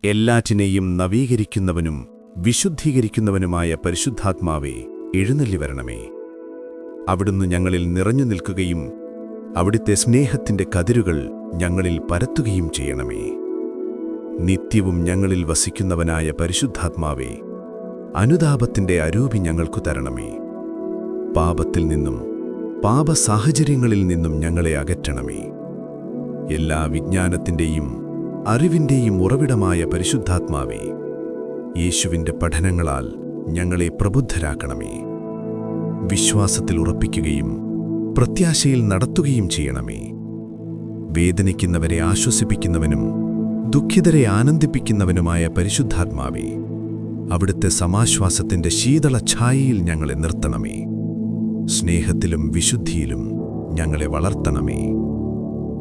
എല്ലാറ്റിനെയും നവീകരിക്കുന്നവനും വിശുദ്ധീകരിക്കുന്നവനുമായ പരിശുദ്ധാത്മാവേ, എഴുന്നള്ളി വരണമേ. അവിടുന്ന് ഞങ്ങളിൽ നിറഞ്ഞു നിൽക്കുകയും അവിടുത്തെ സ്നേഹത്തിന്റെ കതിരുകൾ ഞങ്ങളിൽ പരത്തുകയും ചെയ്യണമേ. നിത്യവും ഞങ്ങളിൽ വസിക്കുന്നവനായ പരിശുദ്ധാത്മാവേ, അനുതാപത്തിന്റെ അരൂപി ഞങ്ങൾക്കു തരണമേ. പാപത്തിൽ നിന്നും പാപസാഹചര്യങ്ങളിൽ നിന്നും ഞങ്ങളെ അകറ്റണമേ. എല്ലാ വിജ്ഞാനത്തിന്റെയും അറിവിന്റെയും ഉറവിടമായ പരിശുദ്ധാത്മാവേ, യേശുവിന്റെ പഠനങ്ങളാൽ ഞങ്ങളെ പ്രബുദ്ധരാക്കണമേ. വിശ്വാസത്തിൽ ഉറപ്പിക്കുകയും പ്രത്യാശയിൽ നടത്തുകയും ചെയ്യണമേ. വേദനിക്കുന്നവരെ ആശ്വസിപ്പിക്കുന്നവനും ദുഃഖിതരെ ആനന്ദിപ്പിക്കുന്നവനുമായ പരിശുദ്ധാത്മാവേ, അവിടുത്തെ സമാശ്വാസത്തിന്റെ ശീതള ഛായയിൽ ഞങ്ങളെ നിർത്തണമേ. സ്നേഹത്തിലും വിശുദ്ധിയിലും ഞങ്ങളെ വളർത്തണമേ.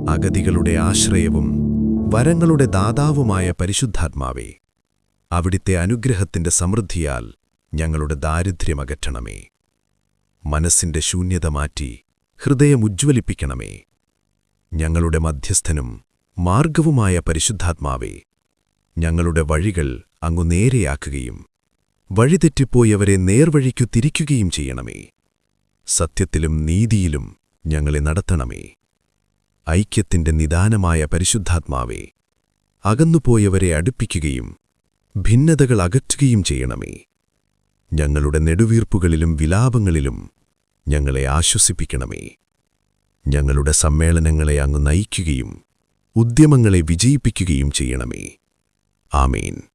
അഗതികളുടെ ആശ്രയവും വരങ്ങളുടെ ദാതാവുമായ പരിശുദ്ധാത്മാവേ, അവിടുത്തെ അനുഗ്രഹത്തിന്റെ സമൃദ്ധിയാൽ ഞങ്ങളുടെ ദാരിദ്ര്യമകറ്റണമേ. മനസ്സിന്റെ ശൂന്യത മാറ്റി ഹൃദയം ഉജ്ജ്വലിപ്പിക്കണമേ. ഞങ്ങളുടെ മധ്യസ്ഥനും മാർഗവുമായ പരിശുദ്ധാത്മാവേ, ഞങ്ങളുടെ വഴികൾ അങ്ങു നേരെയാക്കുകയും വഴിതെറ്റിപ്പോയവരെ നേർവഴിക്കു തിരിക്കുകയും ചെയ്യണമേ. സത്യത്തിലും നീതിയിലും ഞങ്ങളെ നടത്തണമേ. ഐക്യത്തിന്റെ നിദാനമായ പരിശുദ്ധാത്മാവേ, അകന്നുപോയവരെ അടുപ്പിക്കുകയും ഭിന്നതകൾ അകറ്റുകയും ചെയ്യണമേ. ഞങ്ങളുടെ നെടുവീർപ്പുകളിലും വിലാപങ്ങളിലും ഞങ്ങളെ ആശ്വസിപ്പിക്കണമേ. ഞങ്ങളുടെ സമ്മേളനങ്ങളെ അങ്ങ് നയിക്കുകയും ഉദ്യമങ്ങളെ വിജയിപ്പിക്കുകയും ചെയ്യണമേ. ആമേൻ.